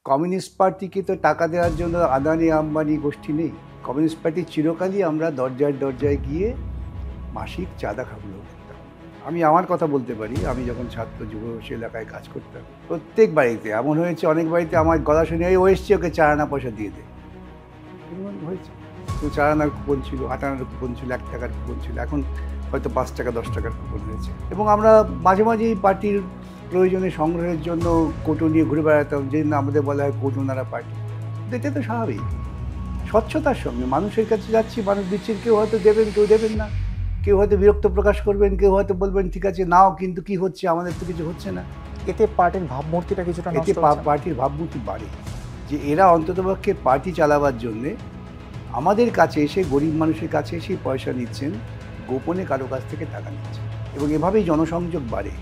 Communist পার্টিকে তো টাকা দেওয়ার জন্য আদানি আম্বানি গোষ্ঠী নেই। কমিউনিস্ট পার্টি চিরকালই আমরা দরজায় দরজায় গিয়ে মাসিক চাঁদা খাবলো করতাম। আমি আমার কথা বলতে পারি, আমি যখন ছাত্র যুব এলাকায় কাজ করতাম, প্রত্যেক বাড়িতে এমন হয়েছে, অনেক বাড়িতে আমার গলা শুনে ও এসছে, ওকে 4 আনা পয়সা দিয়ে দে, এরকম হয়েছে। তো 4 আনার কুপন ছিল, 8 আনার কুপন ছিল, 1 টাকার কুপন ছিল, এখন হয়তো 5 টাকা 10 টাকার কুপন হয়েছে। এবং আমরা মাঝে মাঝেই পার্টির প্রয়োজনে সংগ্রহের জন্য কোটো নিয়ে ঘুরে বেড়াতাম, যে না আমাদের বলা হয় কোটোনারা পার্টি। এটা তো স্বাভাবিক, স্বচ্ছতার সঙ্গে মানুষের কাছে যাচ্ছি, মানুষ দিচ্ছেন, কেউ হয়তো দেবেন, কেউ দেবেন না, কেউ হয়তো বিরক্ত প্রকাশ করবেন, কেউ হয়তো বলবেন ঠিক আছে নাও, কিন্তু কি হচ্ছে, আমাদের তো কিছু হচ্ছে না। এতে পার্টির ভাবমূর্তিটা কিছুটা এতে নষ্ট হচ্ছে। পার্টির ভাবমূর্তি বাড়ে, যে এরা অন্ততপক্ষে পার্টি চালাবার জন্যে আমাদের কাছে এসে, গরিব মানুষের কাছে এসে পয়সা নিচ্ছেন, গোপনে কারো কাছ থেকে টাকা নিচ্ছেন, এবং এভাবেই জনসংযোগ বাড়ে।